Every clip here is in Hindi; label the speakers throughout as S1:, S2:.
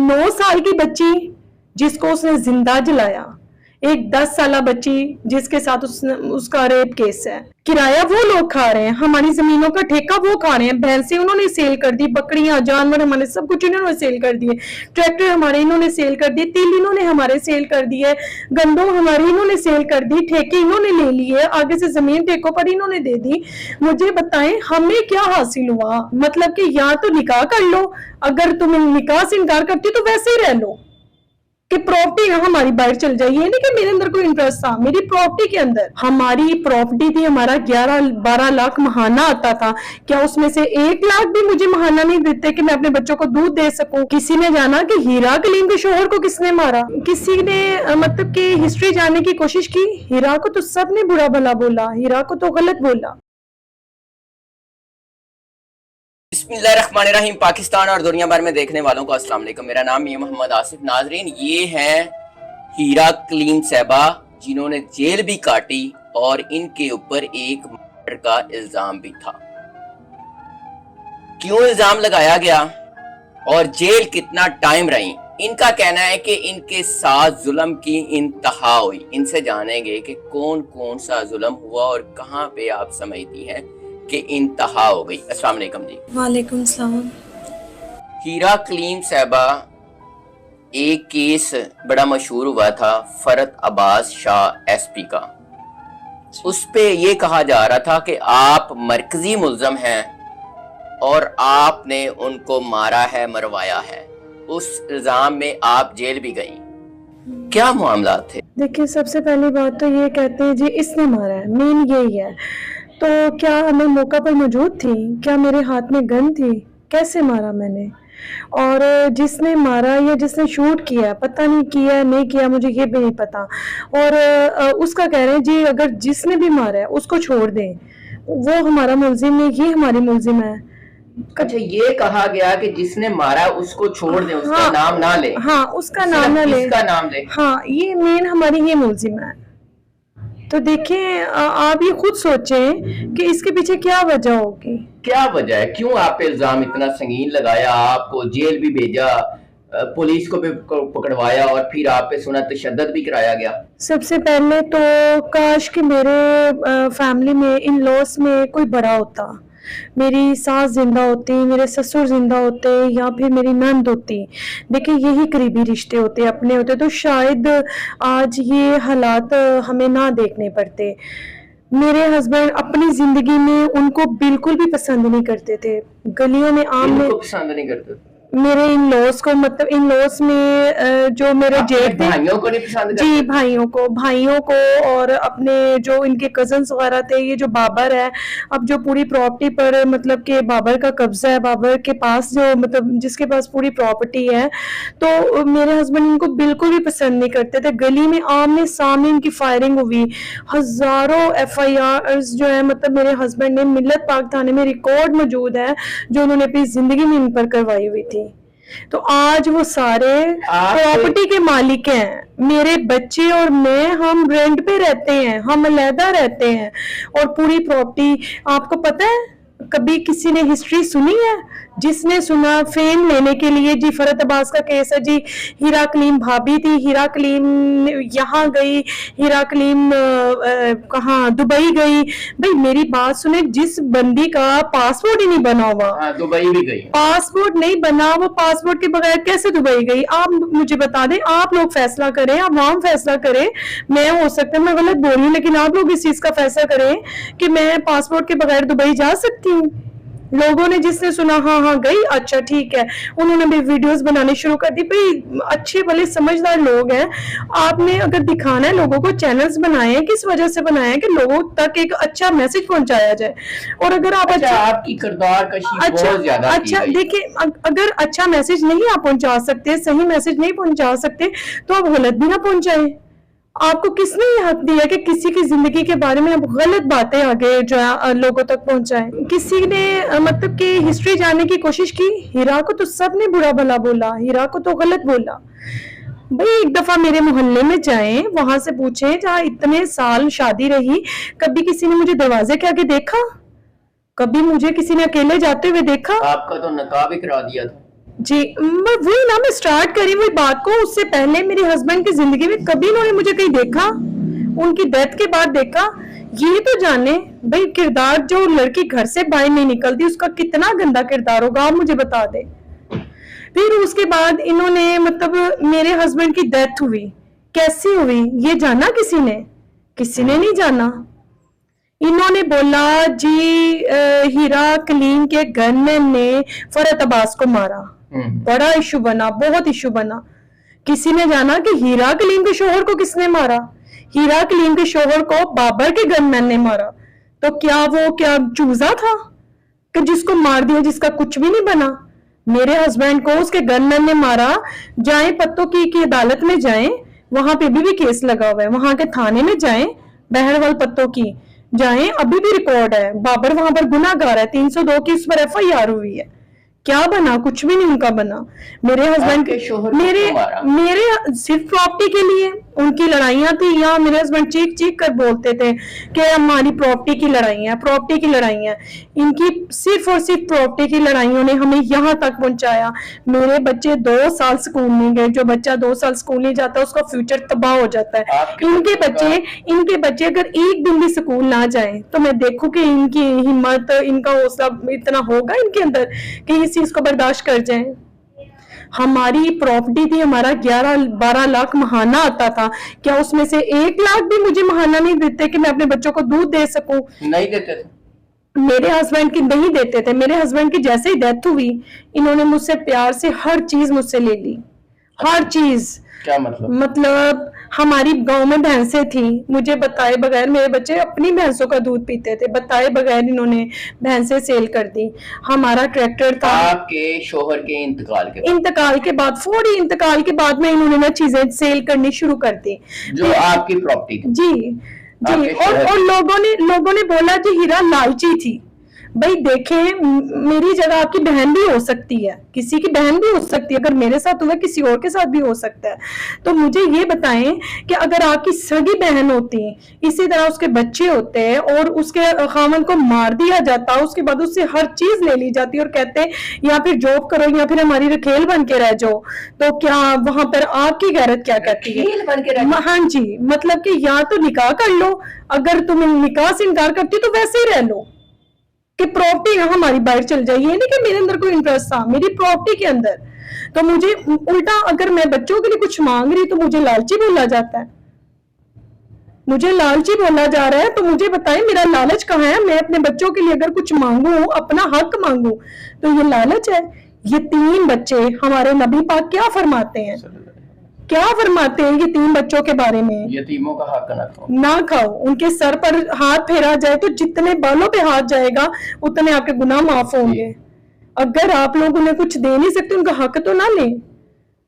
S1: 9 साल की बच्ची जिसको उसने जिंदा जलाया, एक 10 साल बच्ची जिसके साथ उसका रेप केस है। किराया वो लोग खा रहे हैं, हमारी जमीनों का ठेका वो खा रहे हैं। भैंसें उन्होंने सेल कर दी, बकरियां, जानवर हमारे सब कुछ इन्होंने सेल कर दिए, ट्रैक्टर हमारे इन्होंने सेल कर दिए, तिल इन्होंने हमारे सेल कर दिए, गंदम हमारी इन्होंने सेल कर दी, ठेके इन्होंने ले लिए, आगे से जमीन ठेकों पर इन्होंने दे दी। मुझे बताएं हमें क्या हासिल हुआ? मतलब कि या तो निकाह कर लो, अगर तुम निकाह से इनकार करती हो तो वैसे ही रह लो कि प्रॉपर्टी हमारी बाहर चल जाए। ये नहीं कि मेरे अंदर कोई इंटरेस्ट था, मेरी प्रॉपर्टी के अंदर हमारी प्रॉपर्टी थी, हमारा 11-12 लाख महाना आता था। क्या उसमें से 1 लाख भी मुझे महाना नहीं देते कि मैं अपने बच्चों को दूध दे सकूं? किसी ने जाना कि हीरा कलीम के शोहर को किसने मारा? किसी ने मतलब कि हिस्ट्री जानने की कोशिश की? हीरा को तो सबने बुरा भला बोला, हीरा को तो गलत बोला।
S2: बिस्मिल्लाहिर्रहमानिर्रहीम। पाकिस्तान और दुनिया भर में देखने वालों को अस्सलाम वालेकुम। मेरा नाम है मोहम्मद आसिफ। नाजरीन, ये हैं हीरा कलीम साहबा, जिन्होंने जेल भी काटी और इनके ऊपर एक मर्डर का इल्जाम भी था। क्यों इल्जाम लगाया गया और जेल कितना टाइम रही? इनका कहना है कि इनके साथ जुल्म की इंतहा हुई। इनसे जानेंगे कि कौन कौन सा जुल्म हुआ और कहां पे आप समझती हैं कि इंतहा हो गई। अस्सलाम वालेकुम जी।
S1: वालेकुम सलाम।
S2: हीरा कलीम साहबा, एक केस बड़ा मशहूर हुआ था फरत अब्बास शाह एसपी का। उस पे ये कहा जा रहा था कि आप मरकजी मुल्ज़म हैं और आपने उनको मारा है, मरवाया है। उस इल्जाम में आप जेल भी गई। क्या मामला थे?
S1: देखिए, सबसे पहली बात तो ये कहते हैं जी इसने मारा है, मेन यही है। तो क्या मैं मौका पर मौजूद थी? क्या मेरे हाथ में गन थी? कैसे मारा मैंने? और जिसने मारा या जिसने शूट किया, पता नहीं किया नहीं किया, मुझे ये भी नहीं पता। और उसका कह रहे हैं जी अगर जिसने भी मारा है उसको छोड़ दें, वो हमारा मुल्जिम है, ये हमारी मुल्जिम है।
S2: अच्छा, ये कहा गया कि जिसने मारा उसको छोड़ दें, उसका
S1: हाँ,
S2: नाम ना ले।
S1: हाँ, उसका नाम ना ले,
S2: इसका नाम ले।
S1: हाँ, ये मेन हमारी ये मुल्जिम है। तो देखिए, आप ये खुद सोचें कि इसके पीछे क्या वजह होगी।
S2: क्या वजह है? क्यों आप पे इल्जाम इतना संगीन लगाया? आपको जेल भी भेजा, पुलिस को भी पकड़वाया और फिर आप पे सुना तशद्दुद भी कराया गया।
S1: सबसे पहले तो काश कि मेरे फैमिली में, इन लॉस में कोई बड़ा होता, मेरी सास जिंदा होती, मेरे ससुर जिंदा होते, या फिर मेरी नंद होती। देखिए, यही करीबी रिश्ते होते, अपने होते, तो शायद आज ये हालात हमें ना देखने पड़ते। मेरे हस्बैंड अपनी जिंदगी में उनको बिल्कुल भी पसंद नहीं करते थे। गलियों में आम में
S2: पसंद नहीं करते
S1: मेरे इन लॉस को, मतलब इन लॉस में जो मेरे जेठ थे,
S2: भाइयों को नहीं पसंद
S1: जी भाइयों को और अपने जो इनके कजन्स वगैरह थे। ये जो बाबर है, अब जो पूरी प्रॉपर्टी पर मतलब कि बाबर का कब्जा है, बाबर के पास जो मतलब जिसके पास पूरी प्रॉपर्टी है, तो मेरे हस्बैंड इनको बिल्कुल भी पसंद नहीं करते थे। गली में आमने सामने इनकी फायरिंग हुई, हजारों FIR जो है, मतलब मेरे हस्बैंड ने मिल्लत पाक थाने में रिकॉर्ड मौजूद है जो उन्होंने अपनी जिंदगी में इन पर करवाई हुई थी। तो आज वो सारे प्रॉपर्टी के मालिक हैं। मेरे बच्चे और मैं, हम रेंट पे रहते हैं, हम अलहदा रहते हैं, और पूरी प्रॉपर्टी, आपको पता है कभी किसी ने हिस्ट्री सुनी है? जिसने सुना फेम लेने के लिए जी, फरत अब्बास का केस है जी, हीरा कलीम भाभी थी, हीरा कलीम यहाँ गई, हीरा कलीम कहाँ, दुबई गई। भाई मेरी बात सुने, जिस बंदी का पासपोर्ट ही नहीं बना हुआ,
S2: दुबई भी गई,
S1: पासपोर्ट नहीं बना, वो पासपोर्ट के बगैर कैसे दुबई गई? आप मुझे बता दें, आप लोग फैसला करें, आवाम फैसला करें। मैं हो सकता है मैं गलत बोल रही हूँ, लेकिन आप लोग इस चीज का फैसला करें कि मैं पासपोर्ट के बगैर दुबई जा सकती हूँ। लोगों ने जिसने सुना हाँ गई, अच्छा ठीक है, उन्होंने भी वीडियोस बनाने शुरू कर दी। भाई अच्छे भले समझदार लोग हैं, आपने अगर दिखाना है लोगों को, चैनल्स बनाए हैं, किस वजह से बनाए हैं कि लोगों तक एक अच्छा मैसेज पहुंचाया जाए। और अगर आप
S2: आपकी किरदार कशी बहुत ज्यादा
S1: अच्छा देखिए, अगर अच्छा मैसेज नहीं आप पहुंचा सकते, सही मैसेज नहीं पहुंचा सकते, तो आप गलत भी ना पहुंचाए। आपको किसने ये हक दिया कि किसी की जिंदगी के बारे में आप गलत बातें आगे जो है लोगों तक पहुंचाएं? किसी ने मतलब कि हिस्ट्री जानने की कोशिश की? हीरा को तो सबने बुरा भला बोला, हीरा को तो गलत बोला। भाई एक दफा मेरे मोहल्ले में जाएं, वहां से पूछें, जहाँ इतने साल शादी रही, कभी किसी ने मुझे दरवाजे के आगे देखा? कभी मुझे किसी ने अकेले जाते हुए देखा?
S2: आपका तो निकाह भी करा दिया था।
S1: जी, वही ना, मैं स्टार्ट करी वही बात को। उससे पहले मेरे हस्बैंड की जिंदगी में कभी इन्होंने मुझे कहीं देखा, उनकी डेथ के बाद देखा? ये तो जाने भाई, किरदार जो लड़की घर से बाहर नहीं निकलती उसका कितना गंदा किरदार होगा, आप मुझे बता दे। फिर उसके बाद इन्होंने मतलब मेरे हस्बैंड की डेथ हुई, कैसी हुई ये जाना किसी ने? किसी ने नहीं जाना। इन्होंने बोला जी हीरा कलीम के गनमैन ने फरहत अब्बास को मारा। बड़ा इशू बना, बहुत इशू बना। किसी ने जाना कि हीरा कलीम के शोहर को किसने मारा? हीरा कलीम के शोहर को बाबर के गनमैन ने मारा। तो क्या वो क्या चूजा था कि जिसको मार दिया, जिसका कुछ भी नहीं बना? मेरे हस्बैंड को उसके गनमैन ने मारा। जाएं पत्तों की अदालत में जाएं, वहां पे भी केस लगा हुआ है, वहां के थाने में जाएं, बहरवाल पत्तों की जाएं, अभी भी रिकॉर्ड है। बाबर वहां पर गुनाहगार है, 302 की उस पर FIR हुई है। क्या बना? कुछ भी नहीं उनका बना। मेरे हस्बैंड
S2: के शोहर को
S1: मेरे
S2: क्यों मारा?
S1: मेरे सिर्फ प्रॉपर्टी के लिए उनकी लड़ाइयां थी। यहाँ मेरे हस्बैंड चीख चीख कर बोलते थे कि हमारी प्रॉपर्टी की लड़ाइयां, प्रॉपर्टी की लड़ाइयां। इनकी सिर्फ और सिर्फ प्रॉपर्टी की लड़ाइयों ने हमें यहाँ तक पहुंचाया। मेरे बच्चे 2 साल स्कूल नहीं गए। जो बच्चा 2 साल स्कूल नहीं जाता उसका फ्यूचर तबाह हो जाता है। इनके बच्चे अगर एक दिन भी स्कूल ना जाए तो मैं देखूं कि इनकी हिम्मत, इनका हौसला इतना होगा इनके अंदर कि इस चीज को बर्दाश्त कर जाए। हमारी प्रॉपर्टी थी, हमारा 11-12 लाख महाना आता था। क्या उसमें से 1 लाख भी मुझे महाना नहीं देते कि मैं अपने बच्चों को दूध दे सकूं?
S2: नहीं देते थे।
S1: मेरे हस्बैंड की नहीं देते थे। मेरे हस्बैंड की जैसे ही डेथ हुई इन्होंने मुझसे प्यार से हर चीज मुझसे ले ली, हर चीज।
S2: क्या मतलब?
S1: मतलब हमारी गांव में भैंसें थी, मुझे बताए बगैर मेरे बच्चे अपनी भैंसों का दूध पीते थे, बताए बगैर इन्होंने भैंसें सेल कर दी। हमारा ट्रैक्टर था।
S2: आपके शोहर के
S1: इंतकाल के बाद फौरी इंतकाल के बाद में इन्होंने ना चीजें सेल करनी शुरू कर दी,
S2: जो आपकी प्रॉपर्टी थी।
S1: जी जी। और लोगों ने बोला जी हीरा लालची थी। भाई देखें, मेरी जगह आपकी बहन भी हो सकती है, किसी की बहन भी हो सकती है। अगर मेरे साथ हुआ किसी और के साथ भी हो सकता है। तो मुझे ये बताएं कि अगर आपकी सगी बहन होती, इसी तरह उसके बच्चे होते और उसके खामन को मार दिया जाता, उसके बाद उससे हर चीज ले ली जाती और कहते या फिर जॉब करो या फिर हमारी रखेल बन के रह जाओ, तो क्या वहां पर आपकी गैरत क्या कहती है? हाँ जी, मतलब कि या तो निकाह कर लो, अगर तुम निकाह से इनकार करती तो वैसे ही रह लो कि प्रॉपर्टी हमारी बाहर चल जाए। ये नहीं कि मेरे अंदर कोई इंटरेस्ट था मेरी प्रॉपर्टी के अंदर। तो मुझे उल्टा, अगर मैं बच्चों के लिए कुछ मांग रही तो मुझे लालची बोला जाता है, मुझे लालची बोला जा रहा है। तो मुझे बताएं मेरा लालच कहाँ है? मैं अपने बच्चों के लिए अगर कुछ मांगू, अपना हक मांगू, तो ये लालच है? ये 3 बच्चे, हमारे नबी पाक क्या फरमाते हैं? क्या फरमाते हैं ये 3 बच्चों के बारे में?
S2: यतीमों का हक
S1: ना खाओ। उनके सर पर हाथ फेरा जाए तो जितने बालों पे हाथ जाएगा उतने आपके गुनाह माफ होंगे। अगर आप लोग उन्हें कुछ दे नहीं सकते, उनका हक तो ना लें।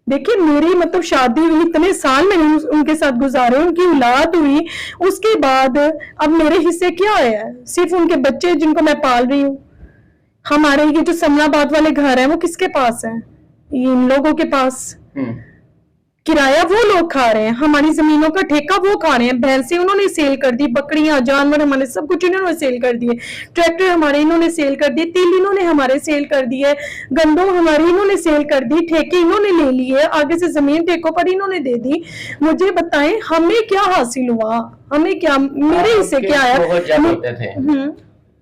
S1: देखिए मेरी मतलब शादी हुई, इतने साल मैंने उनके साथ गुजारे, उनकी औलाद हुई, उसके बाद अब मेरे हिस्से क्या है? सिर्फ उनके बच्चे जिनको मैं पाल रही हूँ। हमारे ये जो समनाबाद वाले घर है वो किसके पास है? इन लोगों के पास। किराया वो लोग खा रहे हैं, हमारी जमीनों का ठेका वो खा रहे हैं। भैंसें उन्होंने सेल कर दी, बकरियां, जानवर हमारे सब कुछ इन्होंने सेल कर दिए, ट्रैक्टर हमारे इन्होंने सेल कर दिए, तिल इन्होंने हमारे सेल कर दिए, गंदम हमारी इन्होंने सेल कर दी, ठेके इन्होंने ले लिए, आगे से जमीन ठेकों पर इन्होंने दे दी। मुझे बताएं हमें क्या हासिल हुआ? हमें क्या, मेरे हिस्से क्या आया?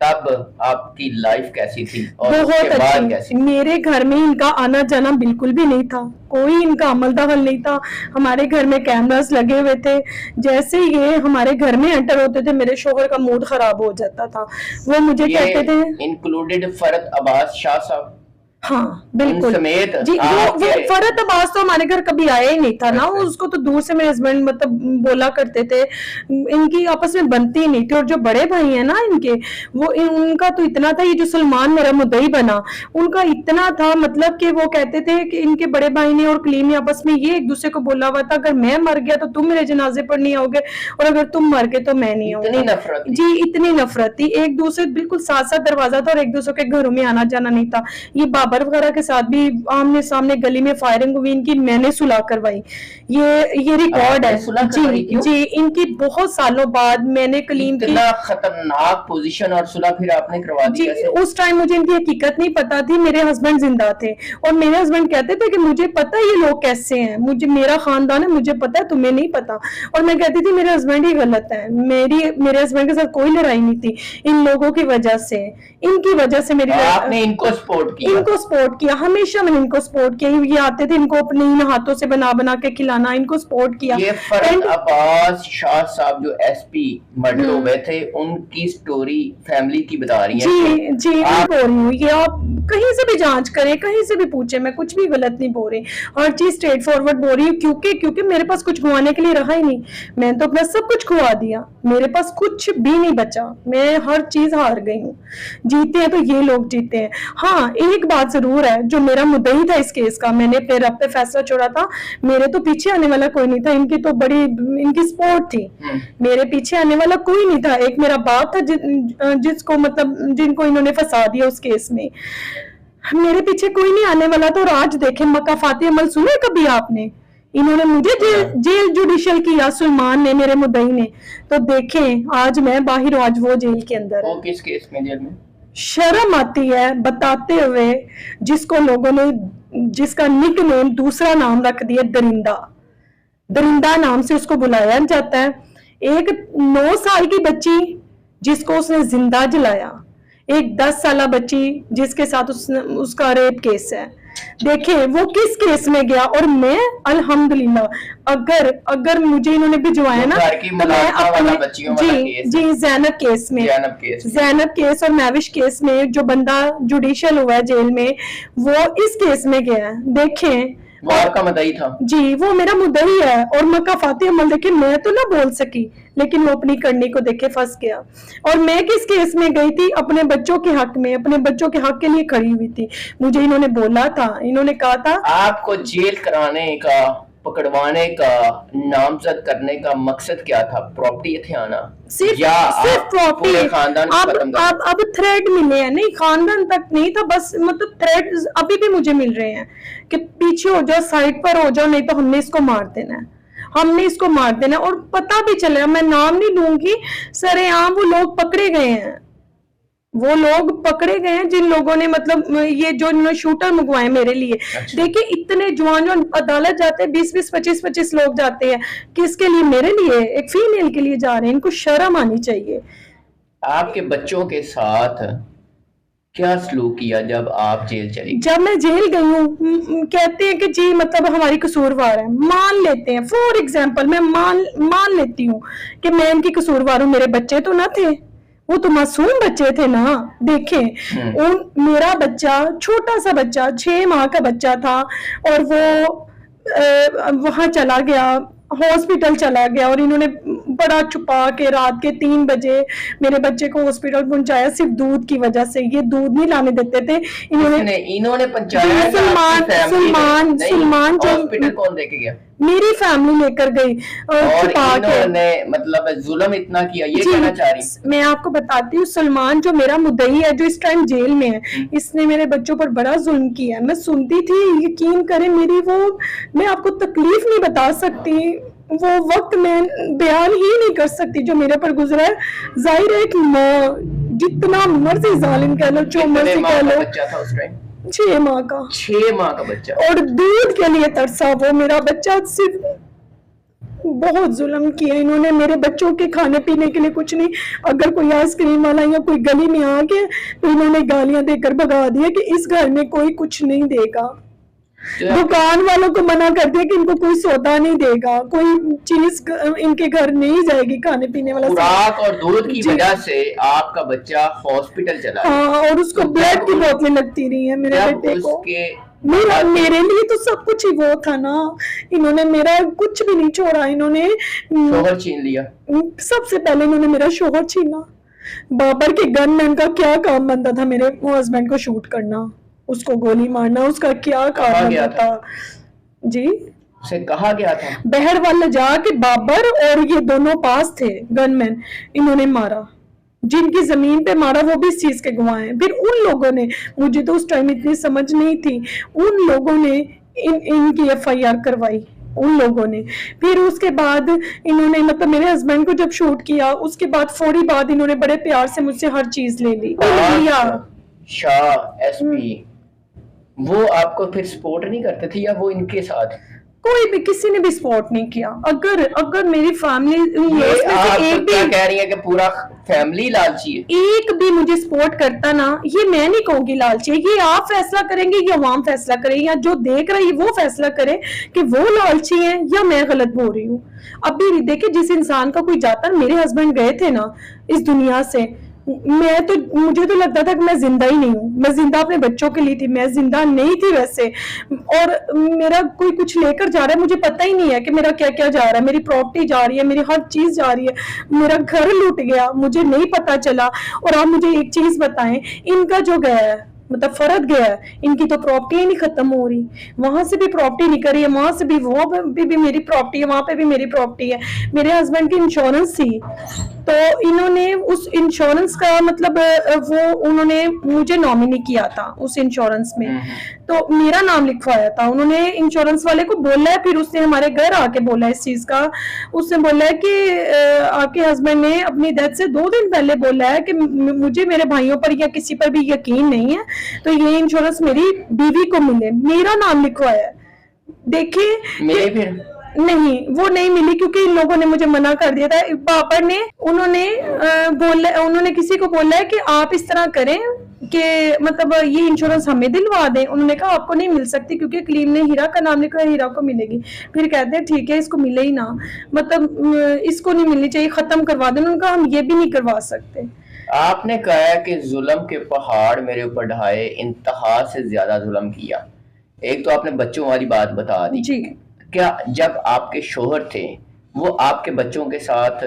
S2: तब आपकी लाइफ कैसी थी और
S1: बहुत
S2: उसके बाद कैसी?
S1: मेरे घर में इनका आना जाना बिल्कुल भी नहीं था, कोई इनका अमल दखल नहीं था। हमारे घर में कैमरास लगे हुए थे, जैसे ये हमारे घर में एंटर होते थे मेरे शोहर का मूड खराब हो जाता था। वो मुझे कहते थे,
S2: इंक्लूडेड फरहत अब्बास शाह साहब।
S1: हाँ बिल्कुल
S2: समेत
S1: जी। वो फरहत अब्बास तो हमारे घर कभी आया ही नहीं था ना, उसको तो दूर से मेरे हस्बैंड मतलब बोला करते थे, इनकी आपस में बनती ही नहीं थी। और जो बड़े भाई हैं ना इनके, वो उनका तो इतना था, ये जो सलमान मेरा मुद्दई बना, उनका इतना था मतलब कि वो कहते थे कि इनके बड़े भाई ने और कलीम ने आपस में ये एक दूसरे को बोला हुआ था, अगर मैं मर गया तो तुम मेरे जनाजे पर नहीं आओगे, और अगर तुम मर गए तो मैं नहीं आऊंगी। जी इतनी नफरत थी, एक दूसरे बिल्कुल साथ साथ दरवाजा था और एक दूसरे के घरों में आना जाना नहीं था। ये बाबर वगैरह के साथ भी आमने सामने गली में फायरिंग हुई, इनकी मैंने सुलह करवाई। ये रिकॉर्ड है।
S2: सुलह करवाई? क्यों?
S1: जी, इनकी बहुत सालों बाद मैंने कलीम की,
S2: इतना खतरनाक पोजीशन और सुलह फिर आपने करवा दी
S1: जी,
S2: कैसे?
S1: उस टाइम मुझे इनकी हकीकत नहीं पता थी। मेरे हस्बैंड जिंदा थे और मेरे हस्बैंड कहते थे कि मुझे पता है ये लोग कैसे हैं, मुझे, मेरा खानदान है, मुझे पता है, तुम्हें नहीं पता। और मैं कहती थी मेरे हस्बैंड ही गलत है, मेरे हस्बैंड के साथ कोई लड़ाई नहीं थी, इन लोगों की वजह से, इनकी वजह से मेरी,
S2: आपने इनको सपोर्ट किया?
S1: इनको सपोर्ट किया, हमेशा मैंने इनको सपोर्ट किया। ये आते थे, इनको अपने इन हाथों से बना बना के खिलाना, इनको सपोर्ट किया।
S2: ये फरत अब्बास शाह साहब जो एसपी मर्डर हुए थे, उनकी स्टोरी फैमिली की बता रही है।
S1: जी जी, मैं बोल रही हूँ, ये आप कहीं से भी जांच करें, कहीं से भी पूछे, मैं कुछ भी गलत नहीं बोल रही, हर चीज स्ट्रेट फॉरवर्ड बोल रही हूँ, क्योंकि मेरे पास कुछ खुआने के लिए रहा ही नहीं। मैंने तो अपना सब कुछ खुआ दिया, मेरे पास कुछ भी नहीं बचा, मैं हर चीज हार गई हूँ। जीते हैं तो ये लोग जीते हैं। हाँ, एक बात जरूर है, जो मेरा मुद्दई था इस केस का, मैंने अपने रब पे फैसला छोड़ा था, मेरे तो पीछे आने वाला कोई नहीं था, इनकी तो बड़ी इनकी सपोर्ट थी, मेरे पीछे आने वाला कोई नहीं था। एक मेरा बाप था जिसको मतलब जिनको इन्होंने फंसा दिया उस केस में, मेरे पीछे कोई नहीं आने वाला था। और आज देखें, मकाफाती अमल सुने कभी आपने? इन्होंने मुझे जेल जुडिशियल किया, सुलेमान ने, मेरे मुद्दई ने, तो देखें आज मैं बाहर हूं, आज वो जेल के अंदर है।
S2: वो किस केस में जेल में?
S1: शर्म आती है बताते हुए, जिसको लोगों ने, जिसका निक नेम दूसरा नाम रख दिया, दरिंदा नाम से उसको बुलाया जाता है। एक 9 साल की बच्ची जिसको उसने जिंदा जलाया, एक 10 साल बच्ची जिसके साथ उसका रेप केस है, देखें वो किस केस में गया। और मैं अल्हम्दुलिल्लाह, अगर मुझे इन्होंने भिजवाया ना, तो मैं अपने, जी जैनब केस और मैविश केस में जो बंदा जुडिशियल हुआ है जेल में, वो इस केस में गया है। देखें
S2: वो आपका मुद्दई था? जी,
S1: वो मेरा मुद्दई है। और मकाफाती अमल देखे, मैं तो ना बोल सकी, लेकिन वो अपनी करनी को देखे फंस गया। और मैं किस केस में गई थी? अपने बच्चों के हक में, अपने बच्चों के हक के लिए खड़ी हुई थी। मुझे इन्होंने बोला था, इन्होंने कहा था,
S2: आपको जेल कराने का, पकड़वाने का, नामजद करने का मकसद क्या था? प्रॉपर्टी हथियाना?
S1: सिर्फ प्रॉपर्टी?
S2: खानदान
S1: अब थ्रेड मिले हैं, नहीं खानदान तक नहीं था, बस मतलब थ्रेड अभी भी मुझे मिल रहे हैं कि पीछे हो जाओ, साइड पर हो जाओ, नहीं तो हमने इसको मार देना है, हमने इसको मार देना। और पता भी चला, मैं नाम नहीं लूंगी, सरेआम वो लोग पकड़े गए हैं, वो लोग पकड़े गए हैं जिन लोगों ने मतलब ये जो इन्होंने शूटर मंगवाए मेरे लिए। अच्छा। देखिए इतने जवान अदालत जाते हैं, 20-20, 25-25 लोग जाते हैं, किसके लिए? मेरे लिए, एक फीमेल के लिए जा रहे हैं। इनको शर्म आनी चाहिए।
S2: आपके बच्चों के साथ क्या सलूक किया जब आप जेल चली?
S1: जब मैं जेल गई हूँ, कहते हैं कि जी मतलब हमारी कसूरवार है, मान लेते हैं, फॉर एग्जाम्पल मैं मान लेती हूँ कि मैं इनकी कसूरवार हूँ, मेरे बच्चे तो ना थे, वो तो मासूम बच्चे थे ना। देखें मेरा बच्चा, छोटा सा बच्चा, 6 माह का बच्चा था, और वो वहां चला गया, हॉस्पिटल चला गया, और इन्होंने बड़ा छुपा के रात के 3 बजे मेरे बच्चे को हॉस्पिटल पहुंचाया, सिर्फ दूध की वजह से। ये दूध नहीं लाने देते थे
S2: इन्होंने पहुंचाया।
S1: सलमान जो
S2: हॉस्पिटल कौन लेके गया?
S1: मेरी फैमिली लेकर गई, छुपा के।
S2: मतलब जुल्म इतना किया, ये कहना चाह रही?
S1: मैं आपको बताती हूँ, सलमान जो मेरा मुद्दई है, जो इस टाइम जेल में है, इसने मेरे बच्चों पर बड़ा जुल्म किया है। मैं सुनती थी, यकीन करें मेरी वो, मैं आपको तकलीफ नहीं बता सकती, वो वक्त मैं बयान ही नहीं कर सकती जो मेरे पर गुजरा है। जाहिर है कि जितना मर्जी जालिम कह लो, जो मर्जी कह लो, 6 माह का
S2: 6 माह का बच्चा, और
S1: दूध के लिए तरसा वो मेरा बच्चा। सिर्फ बहुत जुल्म किया इन्होंने मेरे बच्चों के, खाने पीने के लिए कुछ नहीं। अगर कोई आइसक्रीम वाला या कोई गली में आ गया तो इन्होंने गालियां देकर भगा दिया कि इस घर में कोई कुछ नहीं देगा। दुकान वालों को मना कर दिया कि इनको कोई सौदा नहीं देगा, कोई चीज इनके घर नहीं जाएगी खाने पीने वाला।
S2: खुराक और दूध की वजह से आपका बच्चा हॉस्पिटल चला गया।
S1: हाँ, और उसको ब्लड की बोतलें लगती रही है मेरे बेटे को। मेरे लिए तो सब कुछ ही वो था ना, इन्होंने मेरा कुछ भी नहीं छोड़ा। इन्होंने
S2: शोहर छीन लिया,
S1: सबसे पहले इन्होंने मेरा शोहर छीना। बाबर के गनमैन का क्या काम बनता था? मेरे हस्बैंड को शूट करना, उसको गोली मारना, उसका क्या काम था? जी
S2: से कहा गया था
S1: बहरवाल जाके बाबर और ये दोनों पास थे गनमैन, इन्होंने मारा। जिनकी जमीन पे मारा वो भी इस चीज के गवाह हैं। फिर उन लोगों ने, मुझे तो उस टाइम इतनी समझ नहीं थी, उन लोगों ने इनकी एफआईआर करवाई, उन लोगों ने। फिर उसके बाद इन्होंने, मतलब मेरे हस्बैंड को जब शूट किया उसके बाद फौरी बाद इन्होंने बड़े प्यार से मुझसे हर चीज ले ली, लिया।
S2: शाह एसपी वो आपको फिर सपोर्ट नहीं करते थे या वो इनके साथ?
S1: कोई भी, किसी ने भी सपोर्ट नहीं किया। अगर मेरी फैमिली
S2: आप क्या कह रही है कि पूरा फैमिली लालची है?
S1: एक भी मुझे सपोर्ट करता ना, ये मैं नहीं कहूंगी लालची है, ये आप फैसला करेंगे या अवाम फैसला करे, या जो देख रही है वो फैसला करे कि वो लालची है या मैं गलत बोल रही हूँ। अभी देखिए, जिस इंसान का कोई जाता, मेरे हस्बैंड गए थे ना इस दुनिया से, मुझे तो लगता था कि मैं जिंदा ही नहीं हूँ। मैं जिंदा अपने बच्चों के लिए थी, मैं जिंदा नहीं थी वैसे। और मेरा कोई कुछ लेकर जा रहा है, मुझे पता ही नहीं है कि मेरा क्या क्या जा रहा है। मेरी प्रॉपर्टी जा रही है, मेरी हर चीज जा रही है, मेरा घर लूट गया, मुझे नहीं पता चला। और आप मुझे एक चीज बताएं, इनका जो गया है, मतलब फर्द गया है, इनकी तो प्रॉपर्टी ही नहीं खत्म हो रही। वहां से भी प्रॉपर्टी नहीं करी है, वहां से भी, वो भी मेरी प्रॉपर्टी है, वहां पे भी मेरी प्रॉपर्टी है। मेरे हस्बैंड की इंश्योरेंस थी, तो इन्होंने उस इंश्योरेंस का, मतलब वो उन्होंने मुझे नॉमिनी किया था उस इंश्योरेंस में, तो मेरा नाम लिखवाया था उन्होंने। इंश्योरेंस वाले को बोला है, फिर उसने हमारे घर आके बोला है इस चीज का। उसने बोला है कि आपके हस्बैंड ने अपनी डेथ से 2 दिन पहले बोला है कि मुझे मेरे भाइयों पर या किसी पर भी यकीन नहीं है, तो ये इंश्योरेंस मेरी बीवी को मिले। मेरा नाम लिखवाया है। देखिए नहीं, वो नहीं मिली, क्योंकि इन लोगों ने मुझे मना कर दिया था। पापा ने, उन्होंने किसी को बोला है कि आप इस तरह करें कि मतलब ये इंश्योरेंस हमें दिलवा दें। उन्होंने कहा आपको नहीं मिल सकती, क्योंकि क्लीम ने हीरा का नाम लिखा है, हीरा को मिलेगी। फिर कहते हैं ठीक है, इसको मिले ही ना, मतलब इसको नहीं मिलनी चाहिए, खत्म करवा दें। उन्होंने कहा हम ये भी नहीं करवा सकते।
S2: आपने कहा कि जुल्म के पहाड़ मेरे ऊपर ढाए, इंतहा से ज्यादा जुल्म किया। एक तो आपने बच्चों वाली बात बता दी
S1: जी।
S2: क्या जब आपके शोहर थे वो आपके बच्चों के साथ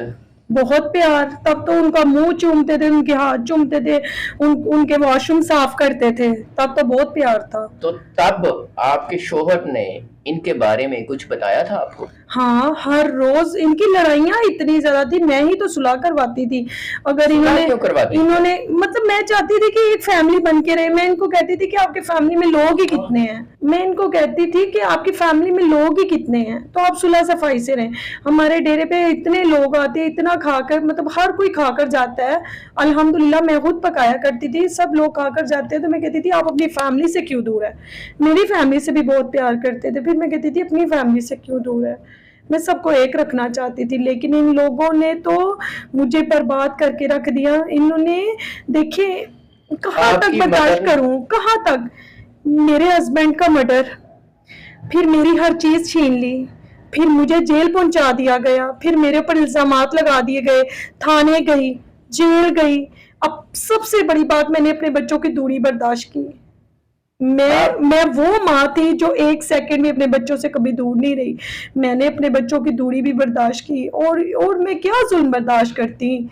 S1: बहुत प्यार, तब तो उनका मुंह चूमते थे, उनके हाथ चूमते थे, उनके वॉशरूम साफ करते थे, तब तो बहुत प्यार था।
S2: तो तब आपके शोहर ने इनके बारे में कुछ बताया था आपको?
S1: हाँ, हर रोज इनकी लड़ाइयाँ इतनी ज्यादा थी, मैं ही तो सुलह करवाती थी। अगर इन्होंने मतलब मैं चाहती थी कि एक फैमिली बन के रहे। मैं इनको कहती थी कि आपके फैमिली में लोग ही कितने हैं, मैं इनको कहती थी कि आपकी फैमिली में लोग ही कितने हैं, तो आप सुलह सफाई से रहें। हमारे डेरे पे इतने लोग आते, इतना खाकर, मतलब हर कोई खाकर जाता है। अल्हम्दुलिल्लाह मैं खुद पकाया करती थी, सब लोग खाकर जाते हैं। तो मैं कहती थी आप अपनी फैमिली से क्यों दूर है? मेरी फैमिली से भी बहुत प्यार करते थे, फिर मैं कहती थी अपनी फैमिली से क्यों दूर है? मैं सबको एक रखना चाहती थी, लेकिन इन लोगों ने तो मुझे बर्बाद करके रख दिया। इन्होंने, देखिए कहाँ तक बर्दाश्त करूं, कहाँ तक? मेरे हस्बैंड का मर्डर, फिर मेरी हर चीज छीन ली, फिर मुझे जेल पहुंचा दिया गया, फिर मेरे ऊपर इल्जामात लगा दिए गए, थाने गई, जेल गई। अब सबसे बड़ी बात, मैंने अपने बच्चों की दूरी बर्दाश्त की। मैं वो माँ थी जो 1 सेकंड भी अपने बच्चों से कभी दूर नहीं रही। मैंने अपने बच्चों की दूरी भी बर्दाश्त की, और मैं क्या जुल्म बर्दाश्त करती।